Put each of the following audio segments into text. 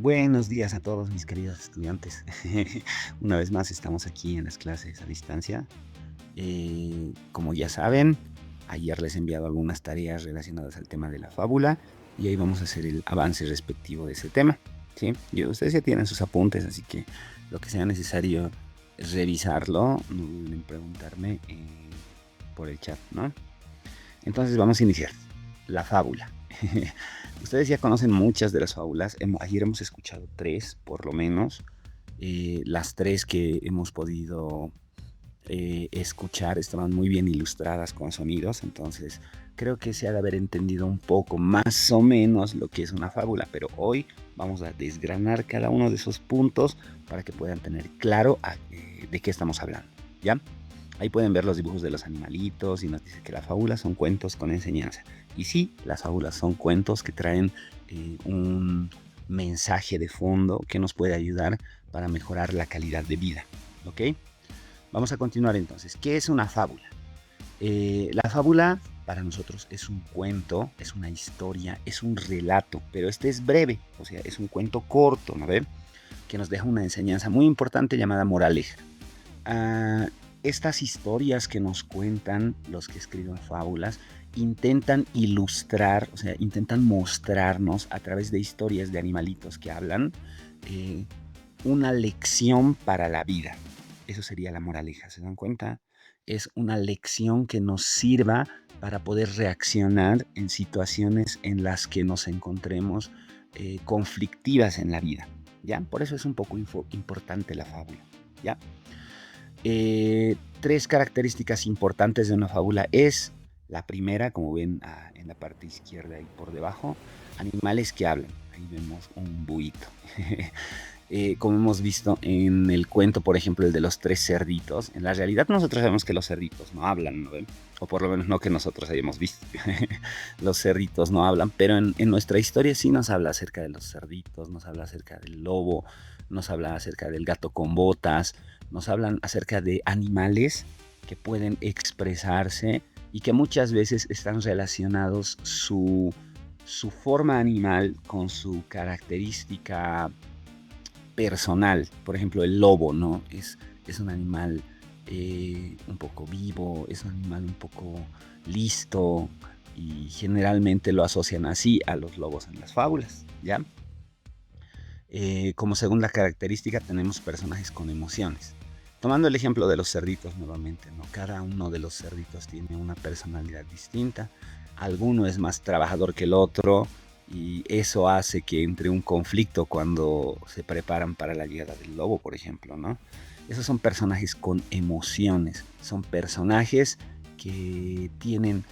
Buenos días a todos mis queridos estudiantes. Una vez más estamos aquí en las clases a distancia. Como ya saben, ayer les he enviado algunas tareas relacionadas al tema de la fábula y hoy vamos a hacer el avance respectivo de ese tema. ¿Sí? Y ustedes ya tienen sus apuntes, así que lo que sea necesario es revisarlo. No duden en preguntarme por el chat, ¿no? Entonces vamos a iniciar. La fábula. Ustedes ya conocen muchas de las fábulas. Ayer hemos escuchado tres, por lo menos. Las tres que hemos podido escuchar estaban muy bien ilustradas con sonidos. Entonces creo que se ha de haber entendido un poco más o menos lo que es una fábula. Pero hoy vamos a desgranar cada uno de esos puntos para que puedan tener claro de qué estamos hablando. ¿Ya? Ahí pueden ver los dibujos de los animalitos y nos dice que las fábulas son cuentos con enseñanza. Y sí, las fábulas son cuentos que traen un mensaje de fondo que nos puede ayudar para mejorar la calidad de vida. ¿Ok? Vamos a continuar entonces. ¿Qué es una fábula? La fábula para nosotros es un cuento, es una historia, es un relato, pero este es breve, o sea, es un cuento corto, ¿no ve? Que nos deja una enseñanza muy importante llamada moraleja. Ah, estas historias que nos cuentan los que escriben fábulas intentan ilustrar, o sea, intentan mostrarnos a través de historias de animalitos que hablan eh, una lección para la vida. Eso sería la moraleja, ¿se dan cuenta? Es una lección que nos sirva para poder reaccionar en situaciones en las que nos encontremos conflictivas en la vida, ¿ya? Por eso es un poco importante la fábula, ¿ya? Tres características importantes de una fábula es la primera, como ven en la parte izquierda y por debajo, animales que hablan. Ahí vemos un buito. Como hemos visto en el cuento, por ejemplo, el de los tres cerditos, en la realidad nosotros sabemos que los cerditos no hablan, ¿no ven? O por lo menos no que nosotros hayamos visto. Los cerditos no hablan, pero en nuestra historia sí nos habla acerca de los cerditos, nos habla acerca del lobo, nos habla acerca del gato con botas, nos hablan acerca de animales que pueden expresarse y que muchas veces están relacionados su forma animal con su característica personal. Por ejemplo, el lobo, ¿no? Es un animal un poco vivo, es un animal un poco listo y generalmente lo asocian así a los lobos en las fábulas, ¿ya? Como segunda característica tenemos personajes con emociones. Tomando el ejemplo de los cerditos nuevamente, ¿no? Cada uno de los cerditos tiene una personalidad distinta. Alguno es más trabajador que el otro y eso hace que entre un conflicto cuando se preparan para la llegada del lobo, por ejemplo, ¿no? Esos son personajes con emociones, son personajes que tienen,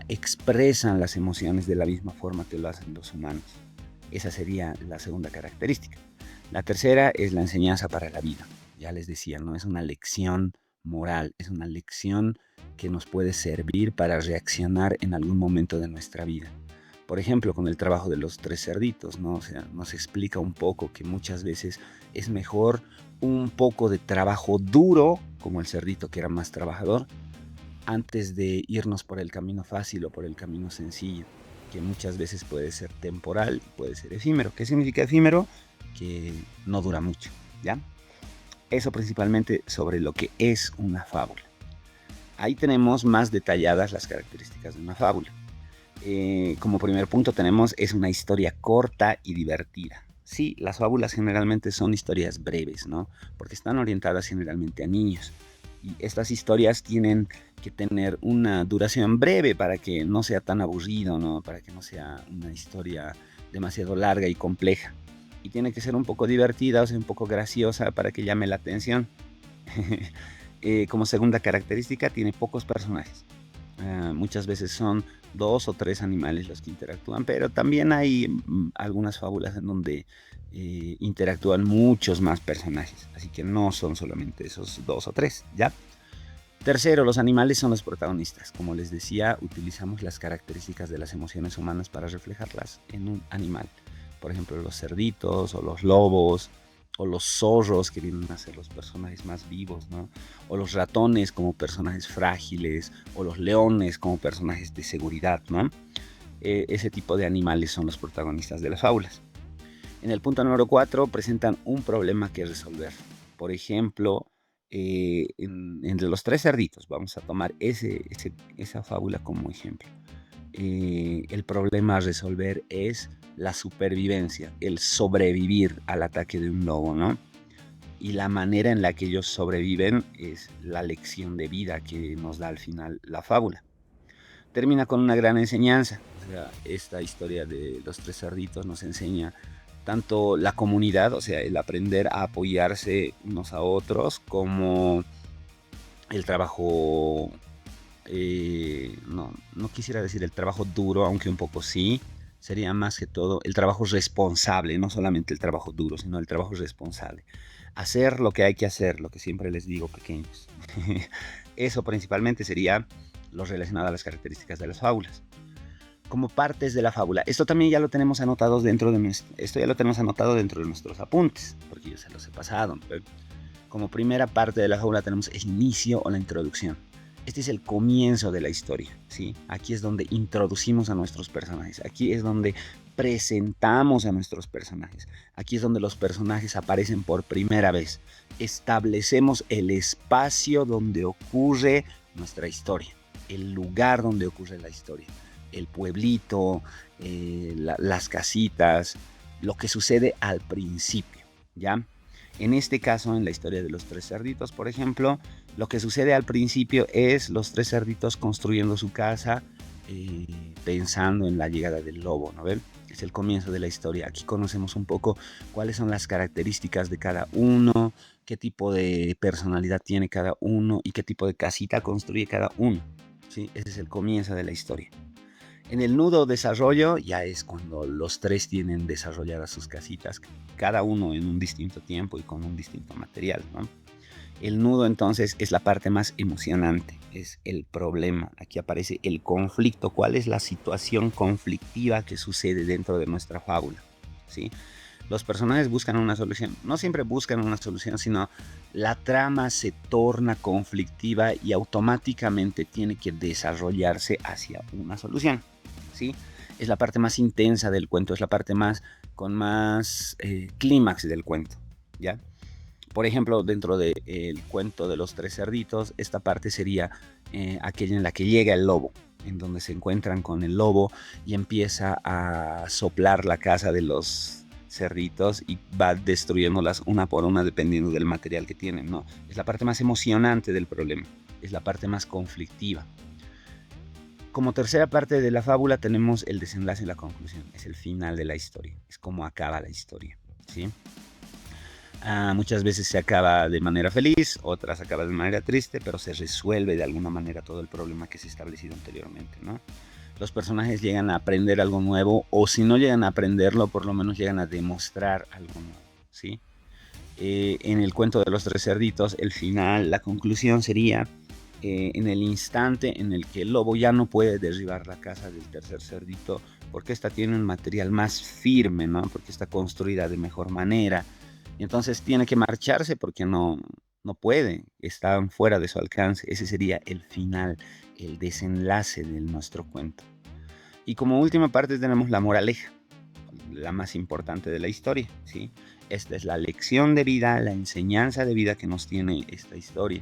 expresan las emociones de la misma forma que lo hacen los humanos. Esa sería la segunda característica. La tercera es la enseñanza para la vida. Ya les decía, no es una lección moral, es una lección que nos puede servir para reaccionar en algún momento de nuestra vida. Por ejemplo, con el trabajo de los tres cerditos, ¿no? O sea, nos explica un poco que muchas veces es mejor un poco de trabajo duro, como el cerdito que era más trabajador, antes de irnos por el camino fácil o por el camino sencillo, que muchas veces puede ser temporal, puede ser efímero. ¿Qué significa efímero? Que no dura mucho, ¿ya? Eso principalmente sobre lo que es una fábula. Ahí tenemos más detalladas las características de una fábula. Como primer punto tenemos, es una historia corta y divertida. Sí, las fábulas generalmente son historias breves, ¿no? Porque están orientadas generalmente a niños. Y estas historias tienen que tener una duración breve para que no sea tan aburrido, ¿no? Para que no sea una historia demasiado larga y compleja. Y tiene que ser un poco divertida, o sea, un poco graciosa para que llame la atención. Como segunda característica, tiene pocos personajes. Muchas veces son dos o tres animales los que interactúan, pero también hay algunas fábulas en donde interactúan muchos más personajes, así que no son solamente esos dos o tres, ¿ya? Tercero, los animales son los protagonistas. Como les decía, utilizamos las características de las emociones humanas para reflejarlas en un animal. Por ejemplo, los cerditos o los lobos o los zorros que vienen a ser los personajes más vivos, ¿no? O los ratones como personajes frágiles o los leones como personajes de seguridad, ¿no? Ese tipo de animales son los protagonistas de las fábulas. En el punto número 4 presentan un problema que resolver. Por ejemplo, entre los tres cerditos, vamos a tomar esa fábula como ejemplo. El problema a resolver es la supervivencia, el sobrevivir al ataque de un lobo, ¿no? Y la manera en la que ellos sobreviven es la lección de vida que nos da al final la fábula. Termina con una gran enseñanza. O sea, esta historia de los tres cerditos nos enseña tanto la comunidad, o sea, el aprender a apoyarse unos a otros, como el trabajo, no quisiera decir el trabajo duro, aunque un poco sí, sería más que todo el trabajo responsable, no solamente el trabajo duro, sino el trabajo responsable. Hacer lo que hay que hacer, lo que siempre les digo, pequeños. Eso principalmente sería lo relacionado a las características de las fábulas. Como partes de la fábula. Esto también ya lo tenemos anotado dentro de nuestros apuntes, porque yo se los he pasado. Como primera parte de la fábula tenemos el inicio o la introducción. Este es el comienzo de la historia, ¿sí? Aquí es donde introducimos a nuestros personajes. Aquí es donde presentamos a nuestros personajes. Aquí es donde los personajes aparecen por primera vez. Establecemos el espacio donde ocurre nuestra historia, el lugar donde ocurre la historia, el pueblito, las casitas, lo que sucede al principio, ¿ya? En este caso, en la historia de los tres cerditos, por ejemplo, lo que sucede al principio es los tres cerditos construyendo su casa, pensando en la llegada del lobo, ¿no ven? Es el comienzo de la historia. Aquí conocemos un poco cuáles son las características de cada uno, qué tipo de personalidad tiene cada uno y qué tipo de casita construye cada uno, ¿sí? Ese es el comienzo de la historia. En el nudo desarrollo ya es cuando los tres tienen desarrolladas sus casitas, cada uno en un distinto tiempo y con un distinto material, ¿no? El nudo entonces es la parte más emocionante, es el problema. Aquí aparece el conflicto, cuál es la situación conflictiva que sucede dentro de nuestra fábula, ¿sí? Los personajes buscan una solución, no siempre buscan una solución, sino la trama se torna conflictiva y automáticamente tiene que desarrollarse hacia una solución, ¿sí? Es la parte más intensa del cuento, es la parte con más clímax del cuento, ¿ya? Por ejemplo, dentro del cuento de los tres cerditos, esta parte sería aquella en la que llega el lobo, en donde se encuentran con el lobo y empieza a soplar la casa de los cerditos y va destruyéndolas una por una dependiendo del material que tienen, ¿no? Es la parte más emocionante del problema, es la parte más conflictiva. Como tercera parte de la fábula tenemos el desenlace y la conclusión, es el final de la historia, es cómo acaba la historia, ¿sí? Muchas veces se acaba de manera feliz, otras acaba de manera triste, pero se resuelve de alguna manera todo el problema que se ha establecido anteriormente, ¿no? Los personajes llegan a aprender algo nuevo, o si no llegan a aprenderlo, por lo menos llegan a demostrar algo nuevo, ¿sí? En el cuento de los tres cerditos, el final, la conclusión sería en el instante en el que el lobo ya no puede derribar la casa del tercer cerdito, porque esta tiene un material más firme, ¿no? Porque está construida de mejor manera. Y entonces tiene que marcharse porque no puede, están fuera de su alcance. Ese sería el final, el desenlace de nuestro cuento. Y como última parte tenemos la moraleja, la más importante de la historia, ¿sí? Esta es la lección de vida, la enseñanza de vida que nos tiene esta historia.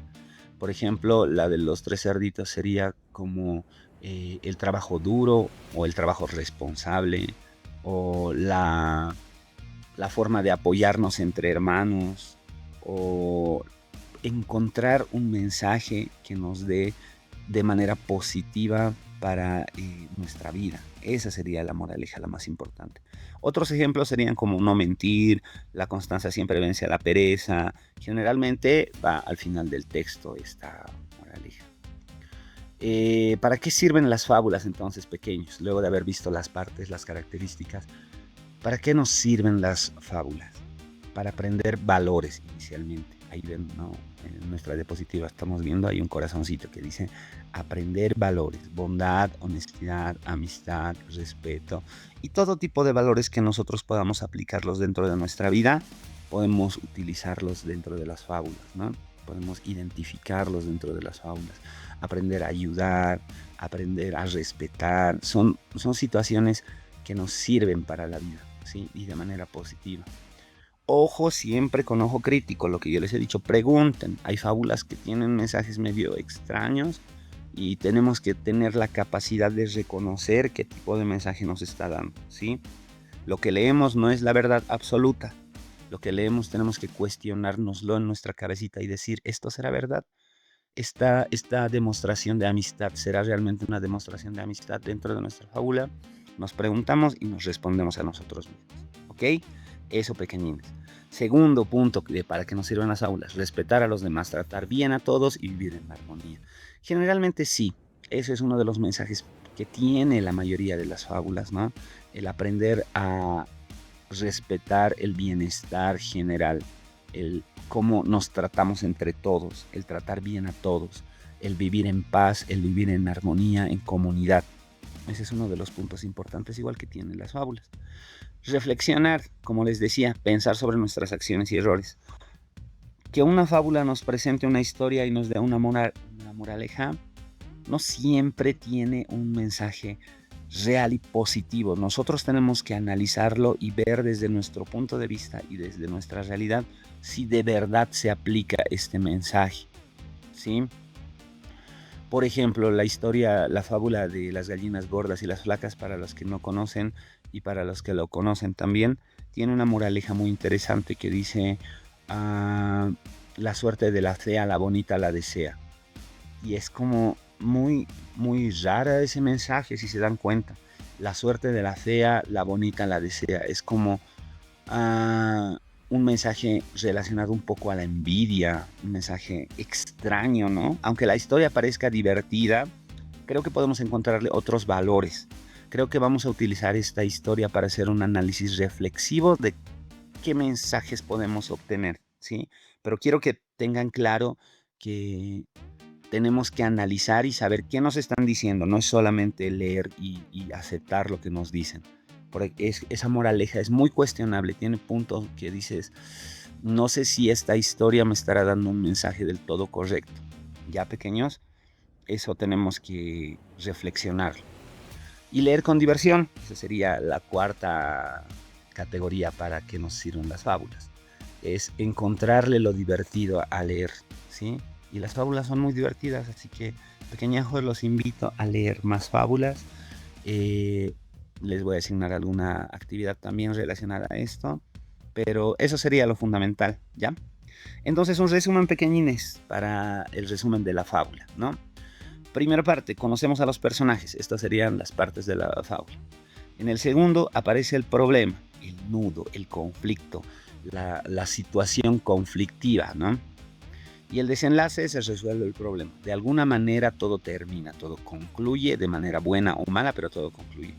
Por ejemplo, la de los tres cerditos sería como el trabajo duro o el trabajo responsable, o la forma de apoyarnos entre hermanos, o encontrar un mensaje que nos dé de manera positiva para nuestra vida. Esa sería la moraleja, la más importante. Otros ejemplos serían como no mentir, la constancia siempre vence a la pereza. Generalmente va al final del texto esta moraleja. ¿Para qué sirven las fábulas entonces, pequeños? Luego de haber visto las partes, las características, ¿para qué nos sirven las fábulas? Para aprender valores inicialmente. Ahí ven, ¿no? En nuestra diapositiva estamos viendo, hay un corazoncito que dice aprender valores, bondad, honestidad, amistad, respeto y todo tipo de valores que nosotros podamos aplicarlos dentro de nuestra vida, podemos utilizarlos dentro de las fábulas, ¿no? Podemos identificarlos dentro de las fábulas, aprender a ayudar, aprender a respetar, son situaciones que nos sirven para la vida. ¿sí? Y de manera positiva. Ojo siempre con ojo crítico, lo que yo les he dicho, pregunten. Hay fábulas que tienen mensajes medio extraños y tenemos que tener la capacidad de reconocer qué tipo de mensaje nos está dando, ¿sí? Lo que leemos no es la verdad absoluta. Lo que leemos tenemos que cuestionárnoslo en nuestra cabecita y decir, ¿esto será verdad? Esta demostración de amistad será realmente una demostración de amistad dentro de nuestra fábula. Nos preguntamos y nos respondemos a nosotros mismos. ¿Ok? Eso, pequeñines. Segundo punto para que nos sirvan las fábulas: respetar a los demás, tratar bien a todos y vivir en armonía. Generalmente sí, eso es uno de los mensajes que tiene la mayoría de las fábulas, ¿no? El aprender a respetar el bienestar general, el cómo nos tratamos entre todos, el tratar bien a todos, el vivir en paz, el vivir en armonía, en comunidad. Ese es uno de los puntos importantes, igual que tienen las fábulas. Reflexionar, como les decía, pensar sobre nuestras acciones y errores. Que una fábula nos presente una historia y nos dé una moraleja, no siempre tiene un mensaje real y positivo. Nosotros tenemos que analizarlo y ver desde nuestro punto de vista y desde nuestra realidad si de verdad se aplica este mensaje, ¿sí? Por ejemplo, la fábula de las gallinas gordas y las flacas, para los que no conocen y para los que lo conocen también, tiene una moraleja muy interesante que dice, ah, la suerte de la fea, la bonita la desea. Y es como muy, muy rara ese mensaje, si se dan cuenta. La suerte de la fea, la bonita la desea. Es como ah, un mensaje relacionado un poco a la envidia, un mensaje extraño, ¿no? Aunque la historia parezca divertida, creo que podemos encontrarle otros valores. Creo que vamos a utilizar esta historia para hacer un análisis reflexivo de qué mensajes podemos obtener, ¿sí? Pero quiero que tengan claro que tenemos que analizar y saber qué nos están diciendo. No es solamente leer y aceptar lo que nos dicen. Porque esa moraleja es muy cuestionable. Tiene puntos que dices, no sé si esta historia me estará dando un mensaje del todo correcto. Ya, pequeños, eso tenemos que reflexionarlo. Y leer con diversión. Esa sería la cuarta categoría para que nos sirvan las fábulas. Es encontrarle lo divertido a leer, ¿sí? Y las fábulas son muy divertidas, así que, pequeñajos, los invito a leer más fábulas. Eh, Les voy a asignar alguna actividad también relacionada a esto, pero eso sería lo fundamental, ¿ya? Entonces, un resumen, pequeñines, para el resumen de la fábula, ¿no? Primera parte, conocemos a los personajes. Estas serían las partes de la fábula. En el segundo aparece el problema, el nudo, el conflicto, la situación conflictiva, ¿no? Y el desenlace se resuelve el problema. De alguna manera todo termina, todo concluye de manera buena o mala, pero todo concluye.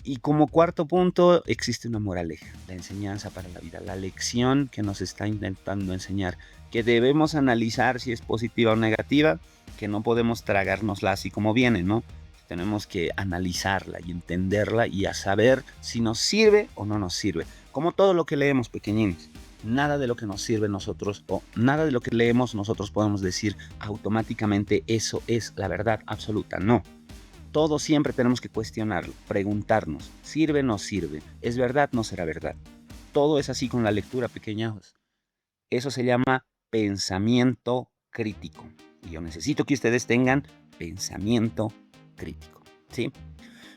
Y como cuarto punto existe una moraleja, la enseñanza para la vida, la lección que nos está intentando enseñar, que debemos analizar si es positiva o negativa, que no podemos tragárnosla así como viene, ¿no? Tenemos que analizarla y entenderla y a saber si nos sirve o no nos sirve. Como todo lo que leemos, pequeñines. Nada de lo que nos sirve nosotros o nada de lo que leemos nosotros podemos decir automáticamente eso es la verdad absoluta. No. Todo siempre tenemos que cuestionarlo, preguntarnos, ¿sirve o no sirve? ¿Es verdad o no será verdad? Todo es así con la lectura, pequeñajos. Eso se llama pensamiento crítico. Y yo necesito que ustedes tengan pensamiento crítico, ¿sí?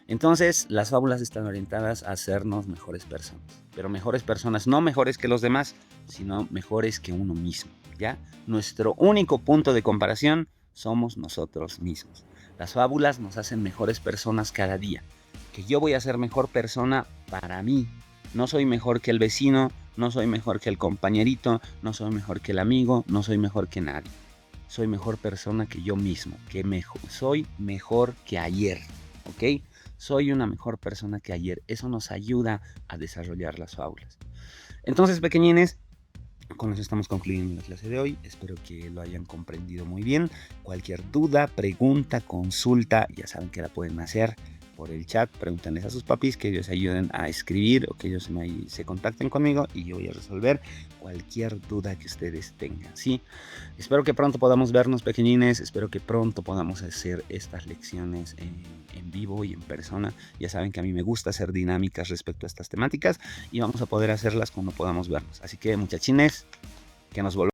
Entonces, las fábulas están orientadas a hacernos mejores personas. Pero mejores personas, no mejores que los demás, sino mejores que uno mismo, ¿ya? Nuestro único punto de comparación somos nosotros mismos. Las fábulas nos hacen mejores personas cada día. Que yo voy a ser mejor persona para mí. No soy mejor que el vecino, no soy mejor que el compañerito, no soy mejor que el amigo, no soy mejor que nadie. Soy mejor persona que yo mismo, soy mejor que ayer, ¿ok? Soy una mejor persona que ayer. Eso nos ayuda a desarrollar las fábulas. Entonces, pequeñines, con eso estamos concluyendo la clase de hoy. Espero que lo hayan comprendido muy bien. Cualquier duda, pregunta, consulta, ya saben que la pueden hacer por el chat. Pregúntenles a sus papis que ellos ayuden a escribir o que ellos se contacten conmigo y yo voy a resolver cualquier duda que ustedes tengan, ¿sí? Espero que pronto podamos vernos, pequeñines. Espero que pronto podamos hacer estas lecciones en vivo y en persona. Ya saben que a mí me gusta hacer dinámicas respecto a estas temáticas y vamos a poder hacerlas cuando podamos vernos. Así que muchachines, que nos volvamos